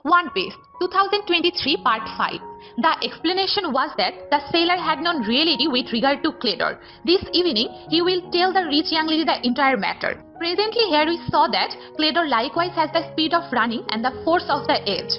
One Piece 2023 Part 5. The explanation was that the sailor had known reality with regard to Cledor. This evening, he will tell the rich young lady the entire matter. Presently here we saw that Cledor likewise has the speed of running and the force of the edge.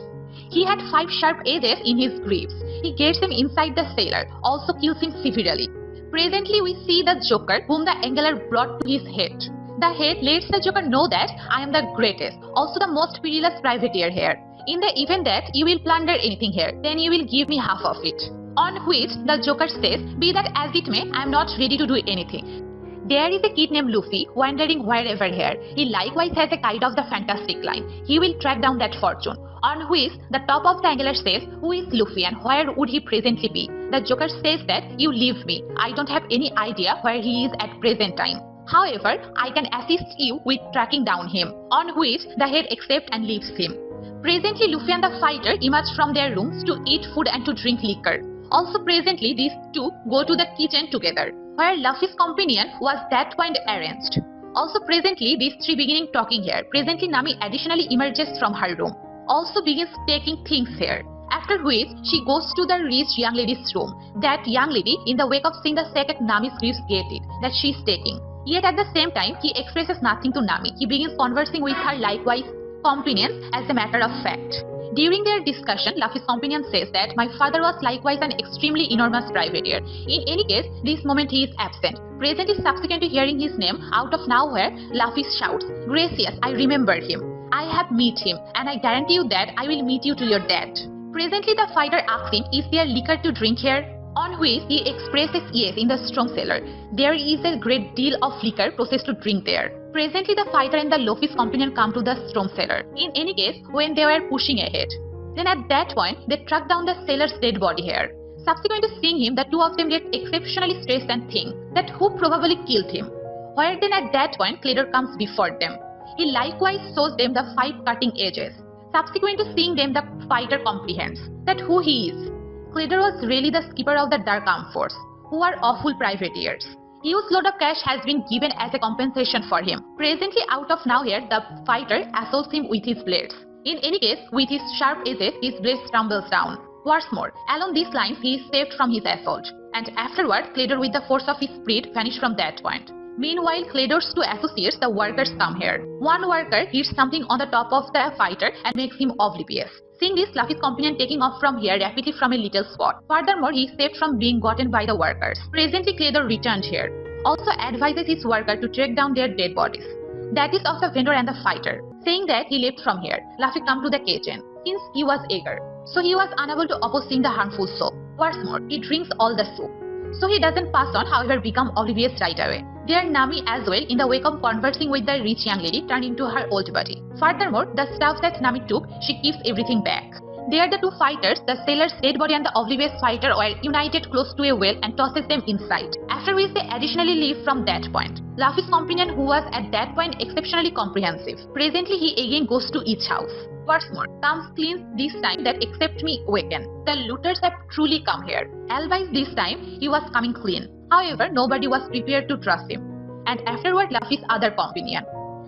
He had 5 sharp edges in his greaves. He gets them inside the sailor, also kills him severely. Presently we see the Joker whom the angler brought to his head. The head lets the Joker know that I am the greatest, also the most perilous privateer here. In the event that you will plunder anything here, then you will give me half of it. On which the Joker says, be that as it may, I am not ready to do anything. There is a kid named Luffy wandering wherever here. He likewise has a kind of the fantastic line. He will track down that fortune. On which the top of the angler says, who is Luffy and where would he presently be? The Joker says that you leave me. I don't have any idea where he is at present time. However, I can assist you with tracking down him. On which the head accepts and leaves him. Presently, Luffy and the fighter emerge from their rooms to eat food and to drink liquor. Also presently, these two go to the kitchen together, where Luffy's companion was that point arranged. Also presently, these three beginning talking here. Presently, Nami additionally emerges from her room. Also begins taking things here. After which, she goes to the rich young lady's room. That young lady, in the wake of seeing the sack at Nami's greaves, get it, that she is taking. Yet at the same time, he expresses nothing to Nami. He begins conversing with her likewise companions as a matter of fact. During their discussion, Luffy's companion says that my father was likewise an extremely enormous privateer. In any case, this moment he is absent. Presently, subsequent to hearing his name, out of nowhere, Luffy shouts, Gracious, I remember him. I have met him, and I guarantee you that I will meet you till your death. Presently, the fighter asks him, is there liquor to drink here? On which he expresses yes in the strong cellar. There is a great deal of liquor processed to drink there. Presently, the fighter and the Luffy's companion come to the strong cellar. In any case, when they were pushing ahead. Then at that point, they track down the sailor's dead body here. Subsequent to seeing him, the two of them get exceptionally stressed and think that who probably killed him. Where then at that point, Cledor comes before them. He likewise shows them the 5 cutting edges. Subsequent to seeing them, the fighter comprehends that who he is. Cledor was really the skipper of the Dark Armed Force, who are awful privateers. Huge load of cash has been given as a compensation for him. Presently out of nowhere, the fighter assaults him with his blades. In any case, with his sharp edges, his blades tumbles down. What's more, along these lines, he is saved from his assault. And afterward, Cledor with the force of his spirit vanished from that point. Meanwhile, Cledor's 2 associates, the workers, come here. One worker hits something on the top of the fighter and makes him oblivious. Seeing this, Luffy's companion taking off from here rapidly from a little spot. Furthermore, he is saved from being gotten by the workers. Presently, Cledor returned here. Also advises his worker to track down their dead bodies. That is of the vendor and the fighter. Saying that he left from here, Luffy come to the kitchen. Since he was eager, so he was unable to oppose seeing the harmful soup. What's more, he drinks all the soup. So he doesn't pass on, however become oblivious right away. There Nami as well, in the wake of conversing with the rich young lady, turned into her old body. Furthermore, the stuff that Nami took, she keeps everything back. There the 2 fighters, the sailor's dead body and the oblivious fighter, were united close to a well and tosses them inside. After which they additionally leave from that point. Luffy's companion, who was at that point exceptionally comprehensive. Presently he again goes to each house. What's more, comes clean this time that except me waken. The looters have truly come here. Albeit this time he was coming clean. However, nobody was prepared to trust him. And afterward Luffy's other companion.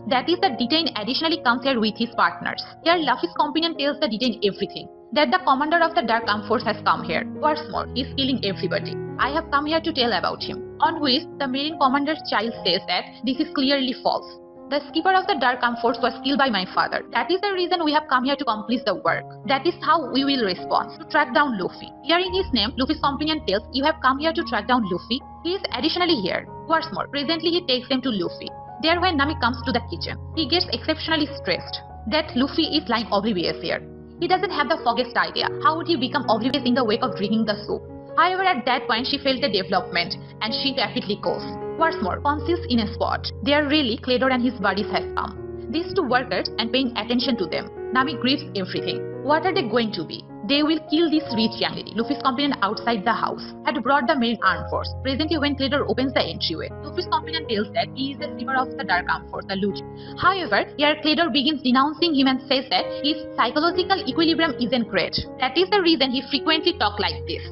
That is the Detain additionally comes here with his partners. Here Luffy's companion tells the Detain everything. That the commander of the Dark Armed Force has come here. What's more, he is killing everybody. I have come here to tell about him. On which the Marine commander's child says that this is clearly false. The skipper of the Dark Armed Force was killed by my father. That is the reason we have come here to complete the work. That is how we will respond, to track down Luffy. Hearing his name, Luffy's companion tells, you have come here to track down Luffy. He is additionally here. What's more, presently he takes them to Luffy. There when Nami comes to the kitchen, he gets exceptionally stressed that Luffy is lying oblivious here. He doesn't have the foggiest idea. How would he become oblivious in the wake of drinking the soup? However, at that point, she felt the development and she rapidly goes. What's more, conceals in a spot. There really Cledor and his buddies have come. These 2 workers and paying attention to them. Nami grieves everything. What are they going to be? They will kill this rich young lady. Luffy's companion outside the house had brought the Marine Armed Force. Presently when Cledor opens the entryway, Luffy's companion tells that he is the skipper of the Dark Armed Force, the Luffy. However, here Cledor begins denouncing him and says that his psychological equilibrium isn't great. That is the reason he frequently talks like this.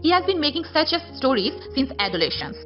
He has been making such stories since adolescence.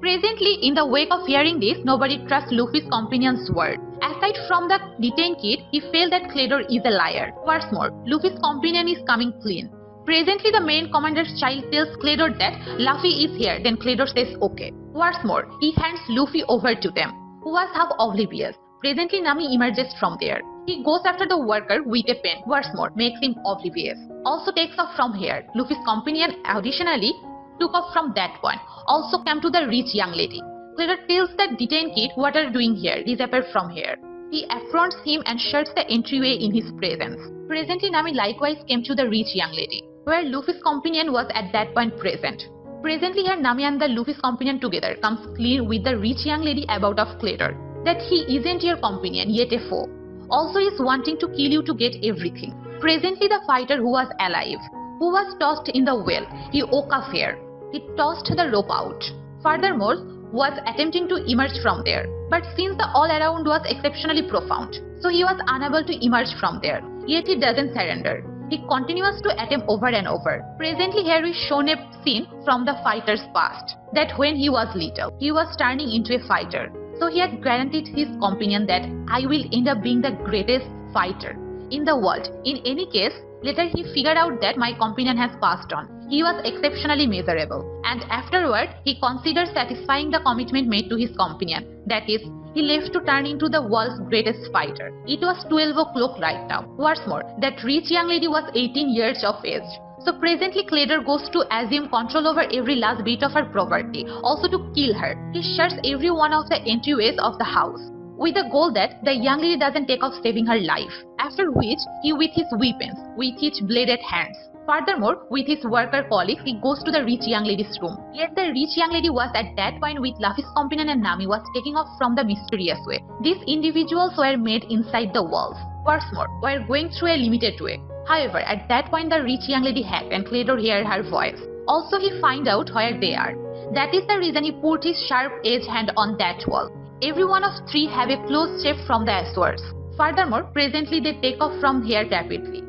Presently, in the wake of hearing this, nobody trusts Luffy's companion's word. Aside from the detained kid, he felt that Cledor is a liar. What's more, Luffy's companion is coming clean. Presently, the main commander's child tells Cledor that Luffy is here, then Cledor says okay. What's more, he hands Luffy over to them, who was half oblivious. Presently, Nami emerges from there. He goes after the worker with a pen. What's more, makes him oblivious. Also takes off from here. Luffy's companion additionally took off from that point. Also came to the rich young lady. Cledor tells the detained kid, what are you doing here? Disappear from here. He affronts him and shuts the entryway in his presence. Presently, Nami likewise came to the rich young lady, where Luffy's companion was at that point present. Presently, here Nami and the Luffy's companion together comes clean with the rich young lady about of Cledor, that he isn't your companion, yet a foe. Also is wanting to kill you to get everything. Presently, the fighter who was alive, who was tossed in the well, he woke up here. He tossed the rope out. Furthermore, was attempting to emerge from there. But since the all around was exceptionally profound, so he was unable to emerge from there. Yet he doesn't surrender. He continues to attempt over and over. Presently, here is shown a scene from the fighter's past, that when he was little, he was turning into a fighter. So he had guaranteed his companion that I will end up being the greatest fighter in the world. In any case, later he figured out that my companion has passed on. He was exceptionally miserable, and afterward he considered satisfying the commitment made to his companion. That is, he left to turn into the world's greatest fighter. It was 12 o'clock right now. What's more, that rich young lady was 18 years of age. So presently Cledor goes to assume control over every last bit of her property, also to kill her. He shuts every one of the entryways of the house, with the goal that the young lady doesn't take off saving her life. After which, he with his weapons, with his bladed hands. Furthermore, with his worker colleagues, he goes to the rich young lady's room. Yet the rich young lady was at that point with Luffy's companion and Nami was taking off from the mysterious way. These individuals were made inside the walls. What's more, were going through a limited way. However, at that point the rich young lady hacked and Cledor heard her voice. Also he find out where they are. That is the reason he put his sharp edged hand on that wall. Every one of three have a close shape from the Azores. Furthermore, presently they take off from here rapidly.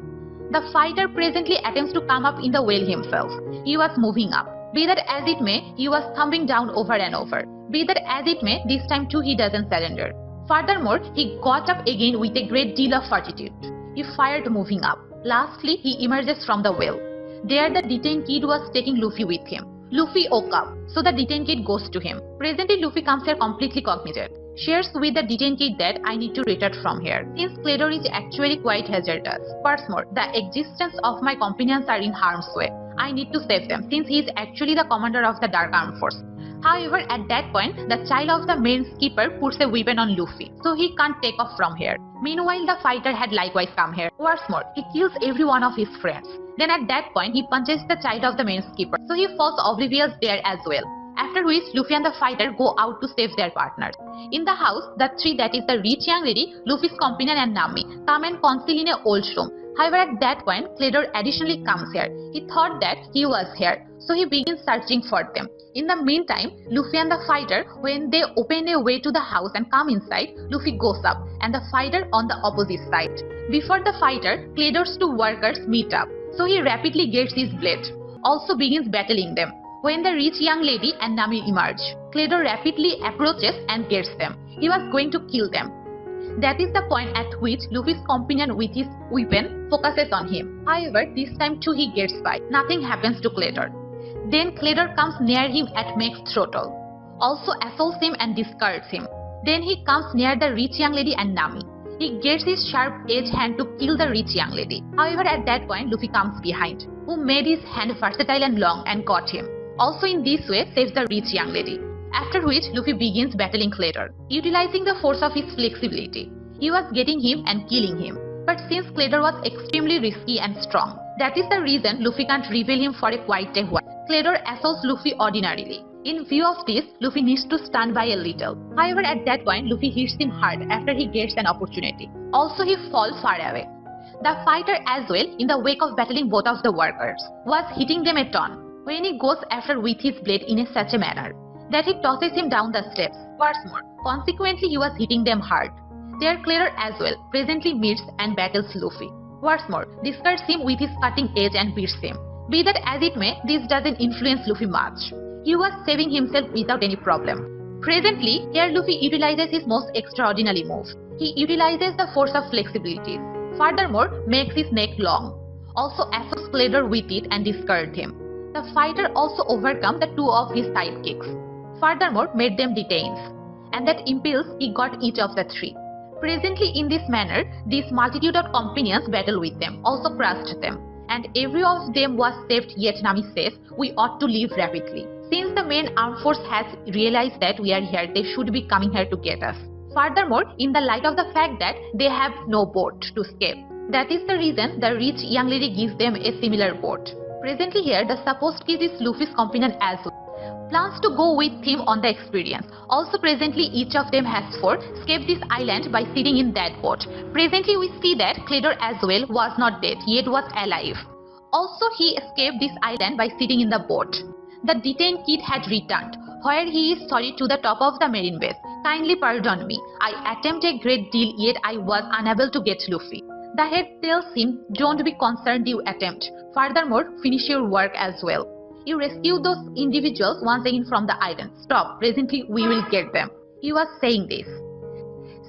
The fighter presently attempts to come up in the well himself. He was moving up. Be that as it may, he was thumbing down over and over. Be that as it may, this time too he doesn't surrender. Furthermore, he got up again with a great deal of fortitude. He fired moving up. Lastly, he emerges from the well. There the detained kid was taking Luffy with him. Luffy woke up, so the detained kid goes to him. Presently, Luffy comes here completely cognizant. Shares with the detained kid that I need to retreat from here, since Cledor is actually quite hazardous. What's more, the existence of my companions are in harm's way. I need to save them, since he is actually the commander of the Dark Armed Force. However, at that point, the child of the main skipper puts a weapon on Luffy, so he can't take off from here. Meanwhile, the fighter had likewise come here. What's more, he kills every one of his friends. Then at that point, he punches the child of the main skipper, so he falls oblivious there as well. After which, Luffy and the fighter go out to save their partners. In the house, the three, that is the rich young lady, Luffy's companion and Nami, come and conceal in a old room. However, at that point, Cledor additionally comes here. He thought that he was here, so he begins searching for them. In the meantime, Luffy and the fighter, when they open a way to the house and come inside, Luffy goes up and the fighter on the opposite side. Before the fighter, Cledor's two workers meet up, so he rapidly gets his blade. Also begins battling them. When the rich young lady and Nami emerge, Cledor rapidly approaches and gets them. He was going to kill them. That is the point at which Luffy's companion with his weapon focuses on him. However, this time too he gets by. Nothing happens to Cledor. Then Cledor comes near him at max throttle. Also assaults him and discards him. Then he comes near the rich young lady and Nami. He gets his sharp edged hand to kill the rich young lady. However, at that point Luffy comes behind, who made his hand versatile and long and got him. Also in this way saves the rich young lady. After which Luffy begins battling Cledor, utilizing the force of his flexibility. He was getting him and killing him. But since Cledor was extremely risky and strong, that is the reason Luffy can't repel him for quite a while. Cledor assaults Luffy ordinarily. In view of this, Luffy needs to stand by a little. However, at that point, Luffy hits him hard after he gets an opportunity. Also, he falls far away. The fighter as well, in the wake of battling both of the workers, was hitting them a ton, when he goes after with his blade in such a manner that he tosses him down the steps. What's more, consequently he was hitting them hard. There Cledor as well presently meets and battles Luffy. What's more, discards him with his cutting edge and beats him. Be that as it may, this doesn't influence Luffy much. He was saving himself without any problem. Presently, here Luffy utilizes his most extraordinary move. He utilizes the force of flexibilities. Furthermore, makes his neck long. Also assaults Cledor with it and discarded him. The fighter also overcome the two of his sidekicks. Furthermore, made them detains. And that impulse he got each of the three. Presently in this manner, this multitude of companions battle with them, also crushed them. And every of them was saved, yet Nami says, we ought to leave rapidly. Since the main armed force has realized that we are here, they should be coming here to get us. Furthermore, in the light of the fact that they have no boat to escape. That is the reason the rich young lady gives them a similar boat. Presently here, the supposed kid is Luffy's companion as well. Plans to go with him on the experience. Also presently each of them has escaped this island by sitting in that boat. Presently we see that Cledor as well was not dead, yet was alive. Also he escaped this island by sitting in the boat. The detained kid had returned, where he is sorry to the top of the marine base. Kindly pardon me, I attempted a great deal yet I was unable to get Luffy. The head tells him, don't be concerned, you attempt. Furthermore, finish your work as well. You rescue those individuals once again from the island. Stop, presently we will get them. He was saying this.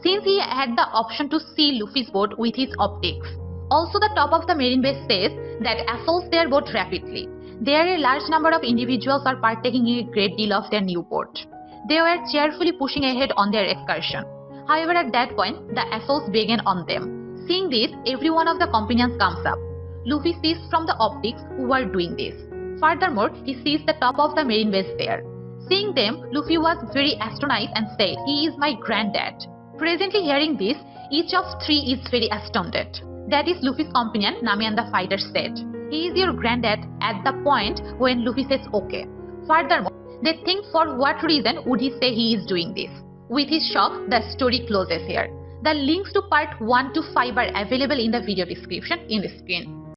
Since he had the option to see Luffy's boat with his optics. Also the top of the marine base says that assaults their boat rapidly. There a large number of individuals are partaking in a great deal of their new boat. They were cheerfully pushing ahead on their excursion. However, at that point, the assaults began on them. Seeing this, every one of the companions comes up. Luffy sees from the optics who were doing this. Furthermore, he sees the top of the marine base there. Seeing them, Luffy was very astonished and said, he is my granddad. Presently hearing this, each of three is very astounded. That is Luffy's companion, Nami and the fighter said. He is your granddad at the point when Luffy says okay. Furthermore, they think for what reason would he say he is doing this. With his shock, the story closes here. The links to part 1 to 5 are available in the video description in the screen.